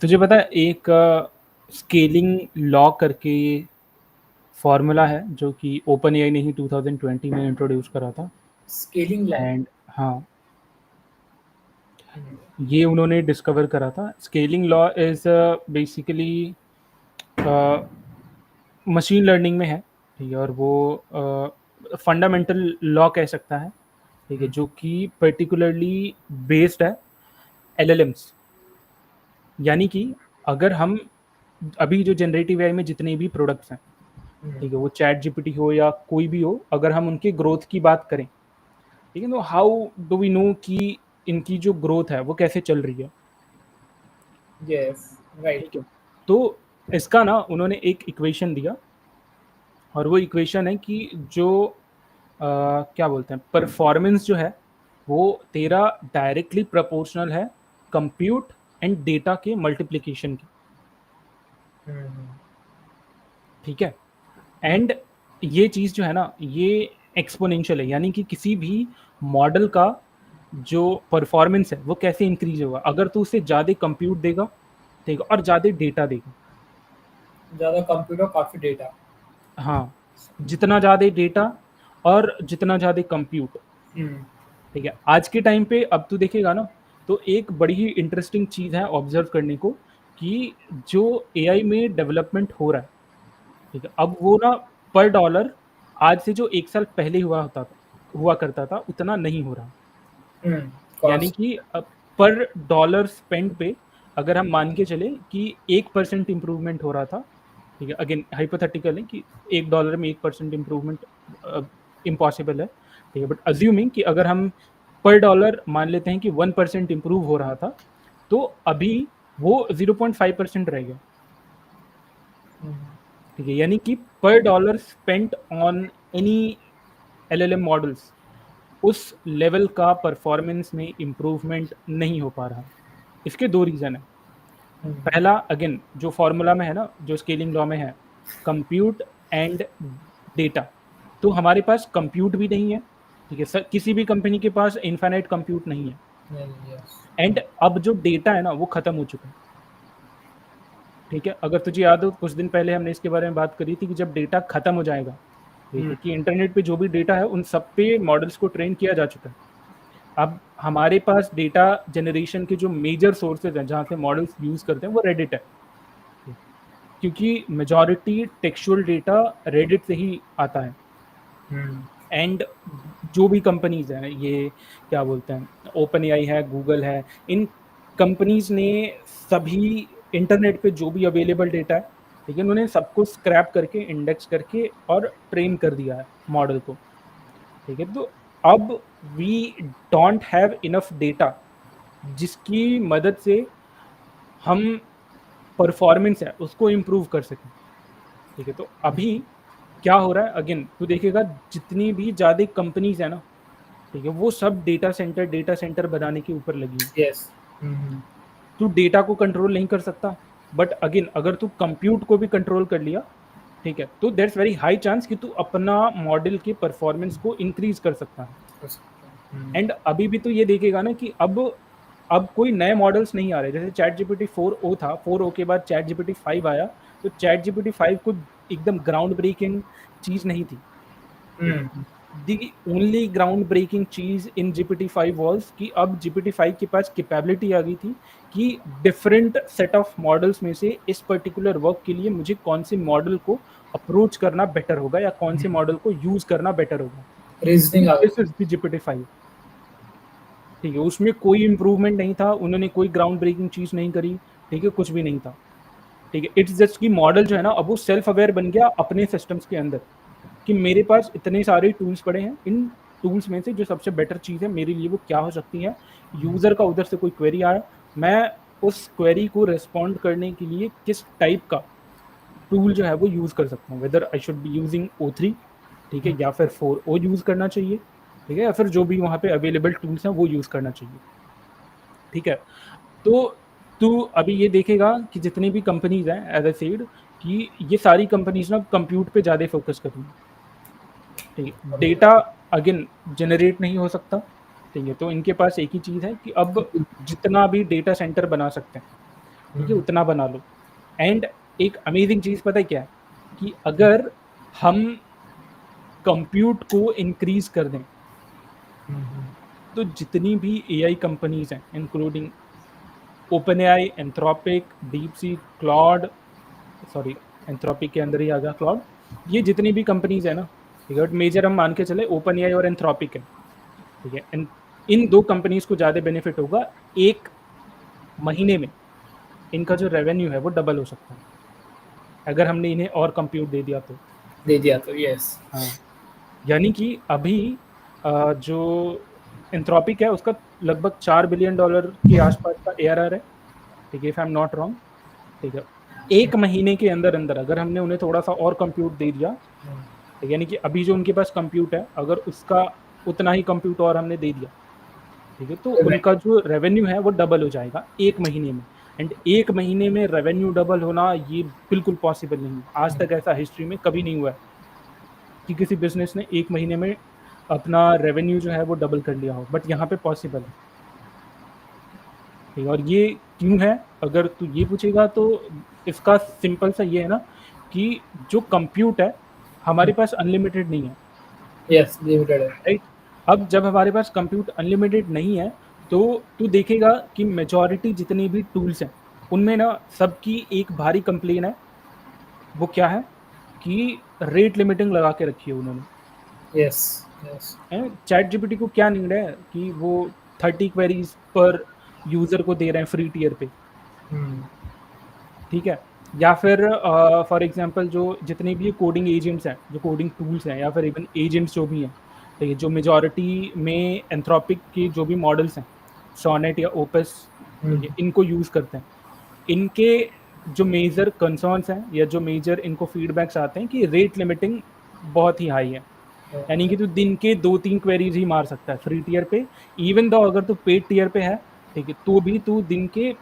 तुझे पता है एक स्केलिंग लॉ करके फॉर्मूला है जो कि ओपन एआई ने ही 2020 में इंट्रोड्यूस करा था। Scaling law. एंड हाँ, ये उन्होंने डिस्कवर करा था। Scaling law is basically machine learning में है, ठीक है, और वो फंडामेंटल लॉ कह सकता है, ठीक है, जो कि पर्टिकुलरली बेस्ड है एलएलएम्स। यानी कि अगर हम अभी जो जनरेटिव एआई में जितने भी प्रोडक्ट्स हैं, ठीक है, वो चैट जीपीटी हो या कोई भी हो, अगर हम उनके ग्रोथ की बात करें, ठीक है, तो हाउ डू वी नो कि इनकी जो ग्रोथ है वो कैसे चल रही है। Yes, right. ठीक है, तो इसका ना उन्होंने एक इक्वेशन दिया, और वो इक्वेशन है कि जो क्या बोलते हैं, परफॉर्मेंस जो है वो तेरा डायरेक्टली प्रोपोर्शनल है कंप्यूट एंड डेटा के मल्टीप्लिकेशन की। ठीक है, एंड ये चीज़ जो है ना, ये एक्सपोनेंशियल है, यानी कि किसी भी मॉडल का जो परफॉर्मेंस है वो कैसे इंक्रीज होगा अगर तू उसे ज़्यादा कंप्यूट देगा, ठीक है, और ज़्यादा डेटा देगा। ज़्यादा कंप्यूटर, काफ़ी डेटा। हाँ, जितना ज़्यादा डेटा और जितना ज़्यादा कंप्यूट, ठीक है। आज के टाइम पे अब तू देखेगा ना, तो एक बड़ी ही इंटरेस्टिंग चीज़ है ऑब्जर्व करने को कि जो एआई में डेवलपमेंट हो रहा है, ठीक है, अब वो ना पर डॉलर आज से जो 1 साल पहले हुआ करता था उतना नहीं हो रहा। यानी कॉस्ट। कि पर डॉलर स्पेंड पे अगर हम मान के चले कि 1% इम्प्रूवमेंट हो रहा था, ठीक है, अगेन हाइपोथेटिकल है कि $1 में 1% इम्प्रूवमेंट इम्पॉसिबल है, ठीक है, बट अज्यूमिंग कि अगर हम पर डॉलर मान लेते हैं कि 1% इम्प्रूव हो रहा था, तो अभी वो 0.5% रह गया। ठीक है, यानी कि पर dollar spent on any LLM models उस लेवल का परफॉर्मेंस में इम्प्रूवमेंट नहीं हो पा रहा। इसके दो रीज़न है। पहला, अगेन जो फॉर्मूला में है ना, जो स्केलिंग लॉ में है, कंप्यूट एंड डेटा, तो हमारे पास कंप्यूट भी नहीं है, ठीक है, किसी भी कंपनी के पास इन्फाइनाइट कंप्यूट नहीं है। एंड अब जो डेटा है ना वो खत्म हो चुका है। ठीक है, अगर तुझे याद हो कुछ दिन पहले हमने इसके बारे में बात करी थी कि जब डेटा खत्म हो जाएगा, ठीक है, कि इंटरनेट पे जो भी डेटा है उन सब पे मॉडल्स को ट्रेन किया जा चुका है। अब हमारे पास डेटा जनरेशन के जो मेजर सोर्सेज हैं जहाँ से मॉडल्स यूज करते हैं वो रेडिट है, क्योंकि मेजॉरिटी टेक्सचुअल डेटा रेडिट से ही आता है। एंड जो भी कंपनीज हैं, ये क्या बोलते हैं, ओपन एआई है, गूगल है, इन कंपनीज ने सभी इंटरनेट पे जो भी अवेलेबल डेटा है, ठीक है, उन्होंने सबको स्क्रैप करके इंडेक्स करके और ट्रेन कर दिया है मॉडल को। ठीक है, तो अब we don't have enough data जिसकी मदद से हम परफॉर्मेंस है उसको इम्प्रूव कर सकें। ठीक है, तो अभी क्या हो रहा है, अगेन तू देखेगा जितनी भी ज़्यादा कंपनीज है ना, ठीक है, वो सब डेटा सेंटर बनाने के ऊपर लगी है। यस। तू डेटा को कंट्रोल नहीं कर सकता, बट अगेन अगर तू कंप्यूट को भी कंट्रोल कर लिया, ठीक है, तो देट्स वेरी हाई चांस कि तू अपना मॉडल के परफॉर्मेंस को इंक्रीज कर सकता है। एंड अभी भी तो ये देखेगा ना कि अब कोई नए मॉडल्स नहीं आ रहे। जैसे चैट जीपीटी 4o था, 4o के बाद चैट जीपीटी 5 आया, तो चैट जीपीटी 5 को एकदम ग्राउंड ब्रेकिंग चीज नहीं थी। दी ओनली ग्राउंड ब्रेकिंग चीज इन जीपीटी 5 वॉज कि अब जीपीटी 5 के पास कैपेबिलिटी आ गई थी कि डिफरेंट सेट ऑफ मॉडल्स में से इस पर्टिकुलर वर्क के लिए मुझे कौन से मॉडल को अप्रोच करना बेटर होगा या कौन से मॉडल को यूज करना बेटर होगा। रीजनिंग आ दिस गई। Is the GPT 5। ठीक है, उसमें कोई इम्प्रूवमेंट नहीं था, उन्होंने कोई ग्राउंड ब्रेकिंग चीज नहीं करी, ठीक है, कुछ भी नहीं था। ठीक है, इट्स जस्ट कि मॉडल जो है ना अब वो सेल्फ अवेयर बन गया अपने सिस्टम्स के अंदर कि मेरे पास इतने सारे टूल्स पड़े हैं, इन टूल्स में से जो सबसे बेटर चीज़ है मेरे लिए वो क्या हो सकती है। यूज़र का उधर से कोई क्वेरी आया, मैं उस क्वेरी को रिस्पॉन्ड करने के लिए किस टाइप का टूल जो है वो यूज़ कर सकता हूँ, whether I should be using O3, ठीक है, या फिर 4o यूज़ करना चाहिए, ठीक है, या फिर जो भी वहाँ पे अवेलेबल टूल्स हैं वो यूज़ करना चाहिए। ठीक है, तो तू अभी ये देखेगा कि जितनी भी कंपनीज हैं, एज आई सेड, कि ये सारी कंपनीज ना कंप्यूट पे ज़्यादा फोकस कर रही हैं। ठीक है, डेटा अगेन जनरेट नहीं हो सकता, ठीक है, तो इनके पास एक ही चीज़ है कि अब जितना भी डेटा सेंटर बना सकते हैं ठीक है, उतना बना लो। एंड एक अमेजिंग चीज़ पता है क्या है, कि अगर हम कंप्यूट को इंक्रीज कर दें, तो जितनी भी एआई कंपनीज हैं, including open AI, Anthropic, deep seek, Claude, sorry Anthropic के अंदर ही आ गया क्लॉड, ये जितनी भी कंपनीज है ना, ठीक है, मेजर हम मान के चले ओपन एआई और एंथ्रोपिक है, ठीक है, इन दो कंपनीज को ज़्यादा बेनिफिट होगा। एक महीने में इनका जो रेवेन्यू है वो डबल हो सकता है, अगर हमने इन्हें और कंप्यूट दे दिया तो। दे दिया तो यस। हाँ, यानी कि अभी जो एंथ्रोपिक है उसका लगभग $4 बिलियन के आसपास का एआरआर है, ठीक है, if I am not wrong, ठीक है। एक महीने के अंदर अंदर अगर हमने उन्हें थोड़ा सा और कंप्यूट दे दिया, ठीक है, यानी कि अभी जो उनके पास कंप्यूट है अगर उसका उतना ही कंप्यूट और हमने दे दिया, ठीक है, तो उनका जो रेवेन्यू है वो डबल हो जाएगा एक महीने में। एंड एक महीने में रेवेन्यू डबल होना ये बिल्कुल पॉसिबल नहीं है, आज तक ऐसा हिस्ट्री में कभी नहीं हुआ है कि किसी बिजनेस ने एक महीने में अपना रेवेन्यू जो है वो डबल कर लिया हो, बट यहाँ पे पॉसिबल है, ठीक है। और ये क्यों है, अगर तू ये पूछेगा तो इसका सिंपल सा ये है ना, कि जो कंप्यूट है हमारे पास अनलिमिटेड नहीं है, यस लिमिटेड है। राइट। अब जब हमारे पास कंप्यूट अनलिमिटेड नहीं है, तो तू देखेगा कि मेजॉरिटी जितने भी टूल्स हैं उनमें ना सबकी एक भारी कंप्लेन है, वो क्या है कि रेट लिमिटिंग लगा के रखी है उन्होंने। Yes yes. चैट जीपीटी को क्या नीड है कि वो 30 क्वेरीज पर यूजर को दे रहे हैं फ्री टियर पे, ठीक है। या फिर फॉर एग्जांपल जो जितने भी कोडिंग एजेंट्स हैं, जो कोडिंग टूल्स हैं, या फिर इवन एजेंट्स जो भी हैं, ठीक है, जो मेजॉरिटी में एंथ्रोपिक के जो भी मॉडल्स हैं, सोनेट या ओपस, ठीक है, इनको यूज़ करते हैं, इनके जो मेजर कंसर्न्स हैं या जो मेजर इनको फीडबैक्स आते हैं कि रेट लिमिटिंग बहुत ही हाई है, यानी कि तू दिन के 2-3 क्वेरीज ही मार सकता है फ्री टियर पे, इवन दो अगर तू पेड टियर पे है, ठीक है, तो भी तू दिन के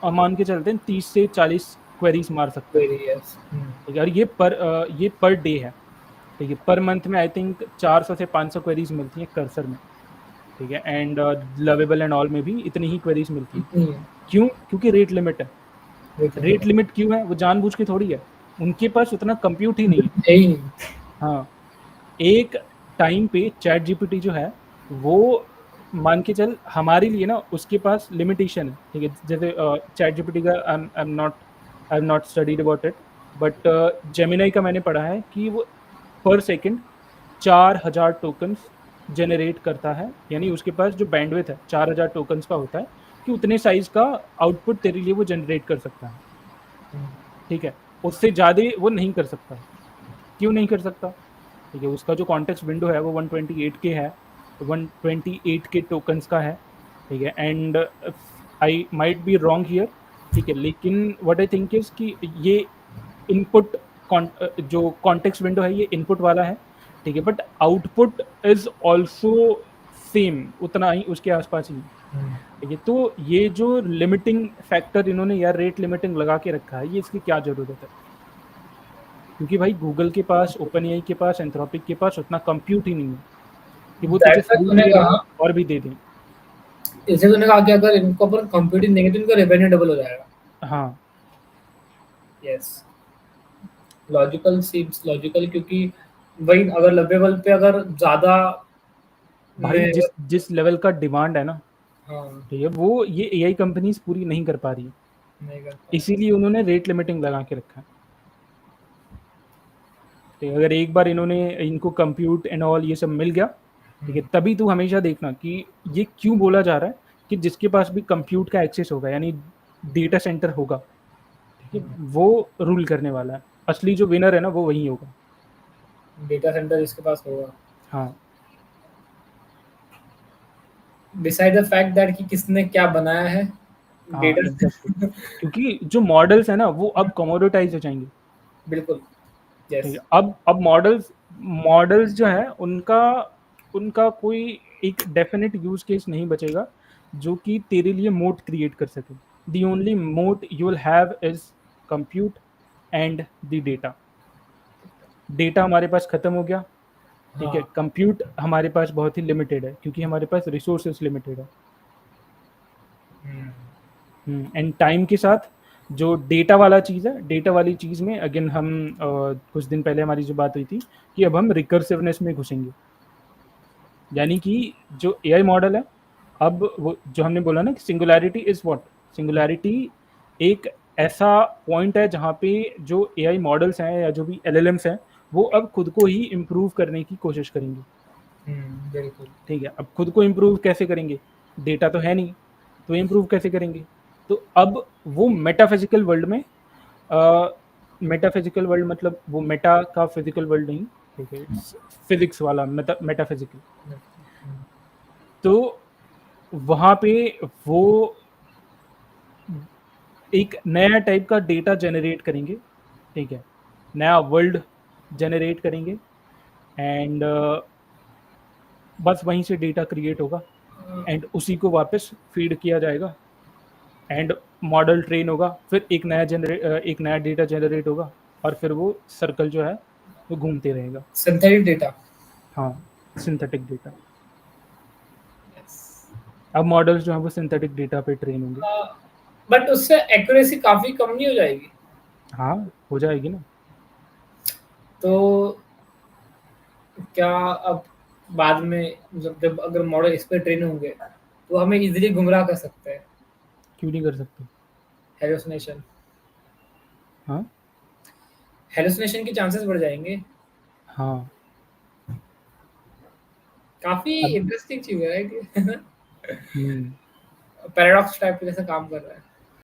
मान के चलते हैं 30 से 40 क्वेरीज मार सकता है, वेरी यस। ठीक है। और ये पर डे है, ठीक है। पर मंथ में आई थिंक 400 से 500 क्वेरीज मिलती हैं कर्सर में, ठीक है, एंड लवेबल एंड ऑल में भी इतनी ही क्वेरीज मिलती हैं। क्यों? क्योंकि रेट लिमिट है। रेट लिमिट क्यों है? वो जानबूझ के थोड़ी है, उनके पास उतना कंप्यूट ही नहीं है। हाँ, एक टाइम पे चैट जीपीटी जो है वो मान के चल हमारे लिए ना उसके पास लिमिटेशन है, ठीक है। जैसे चैट जीपीटी का I am not studied about it, but Gemini का मैंने पढ़ा है कि वो पर सेकंड 4000 टोकन्स जनरेट करता है, यानी उसके पास जो बैंडविड्थ है 4000 टोकन्स का होता है, कि उतने साइज का आउटपुट तेरे लिए वो जनरेट कर सकता है, ठीक है। उससे ज़्यादा वो नहीं कर सकता। क्यों नहीं कर सकता? ठीक है, उसका जो कॉन्टेक्स्ट विंडो है वो 128 के है, 128 के टोकन्स का है, ठीक है। And I might be wrong here, ठीक है, लेकिन व्हाट आई थिंक इज कि ये इनपुट जो कॉन्टेक्स्ट विंडो है ये इनपुट वाला है, ठीक है, but output is also same, उतना ही उसके आसपास ही, ठीक है। तो ये जो लिमिटिंग फैक्टर इन्होंने यार रेट लिमिटिंग लगा के रखा है, ये इसकी क्या जरूरत है? क्योंकि भाई गूगल के पास, ओपन एआई के पास, एंथ्रोपिक के पास उतना कंप्यूट ही नहीं है कि वो तुझे फ्री तूने दे रहे कहा, हैं और भी दे दें। जैसे तूने कहा कि अगर इनको अपन कंप्यूटिंग देंगे तो इनका रेवेन्यू डबल हो जाएगा। हाँ यस, लॉजिकल सीम्स लॉजिकल, क्योंकि वही अगर लेवल पे अगर ज्यादा भाई, मैं जिस जिस लेवल का डिमांड है ना, हाँ ठीक है, वो ये एआई कंपनीज पूरी नहीं कर पा रही है, नहीं करता। इसीलिए उन्होंने रेट लिमिटिंग लगा के रखा है। ठीक है, अगर एक बार इन्होंने इनको कंप्यूट एंड ऑल ये सब मिल गया, ठीक है, तभी तू हमेशा देखना कि ये क्यों बोला जा रहा है कि जिसके पास भी कंप्यूट का एक्सेस होगा, यानी डेटा सेंटर होगा, ठीक है, वो रूल करने वाला है। असली जो विनर है ना वो वही होगा। डेटा सेंटर जिसके पास होगा, हाँ डिसाइड द फैक्ट दैट कि किसने क्या बनाया है हाँ एग्जैक्टली, डेटा। क्योंकि जो मॉडल्स है ना वो अब कमोडिटाइज हो जाएंगे, बिल्कुल। ठीक है। यस। अब मॉडल्स मॉडल्स जो है उनका उनका कोई एक डेफिनेट यूज केस नहीं बचेगा जो कि तेरे लिए मोट क्रिएट कर सके। द ओनली मोट you will have is compute and the data. Data हमारे पास खत्म हो गया, ठीक है, हाँ। कंप्यूट हमारे पास बहुत ही लिमिटेड है क्योंकि हमारे पास रिसोर्सेज लिमिटेड है। एंड टाइम के साथ जो डेटा वाला चीज़ है, डेटा वाली चीज़ में अगेन हम कुछ दिन पहले हमारी जो बात हुई थी कि अब हम रिकर्सिवनेस में घुसेंगे। यानी कि जो एआई मॉडल है, अब वो जो हमने बोला ना कि सिंगुलैरिटी इज़ व्हाट? सिंगुलैरिटी एक ऐसा पॉइंट है जहाँ पे जो एआई मॉडल्स हैं या जो भी एलएलएम्स हैं, वो अब खुद को ही इम्प्रूव करने की कोशिश करेंगे। बिल्कुल। ठीक है, अब खुद को इम्प्रूव कैसे करेंगे? डेटा तो है नहीं, तो इम्प्रूव कैसे करेंगे? तो अब वो मेटाफिजिकल वर्ल्ड में मेटाफिजिकल वर्ल्ड मतलब वो मेटा का फिजिकल वर्ल्ड नहीं, ठीक है, फिजिक्स वाला मेटाफिजिकल। तो वहाँ पे वो एक नया टाइप का डेटा जनरेट करेंगे, ठीक है, नया वर्ल्ड जनरेट करेंगे एंड बस वहीं से डेटा क्रिएट होगा एंड उसी को वापस फीड किया जाएगा एंड मॉडल ट्रेन होगा, फिर एक नया डेटा जनरेट होगा और फिर वो सर्कल जो है वो घूमते रहेगा। Synthetic data. हाँ, सिंथेटिक डेटा। अब मॉडल्स जो हैं वो सिंथेटिक डेटा पे ट्रेन होंगे। बट उससे एक्यूरेसी काफ़ी कम नहीं हो जाएगी? हाँ, हो जाएगी ना। तो क्या अब बाद में जब अगर मॉडल इस पे ट्रेन होंगे, तो हमें इज़िली गुमराह कर सकते हैं, क्यों नहीं कर सकते? हैलुसिनेशन हाँ, हैलुसिनेशन के चांसेस बढ़ जाएँगे। हाँ। काफ़ी अब इंटरेस्टिंग चीज़ है राइट ये? हम्म, पैराडॉक्स टाइप का जैसा काम कर रहा है।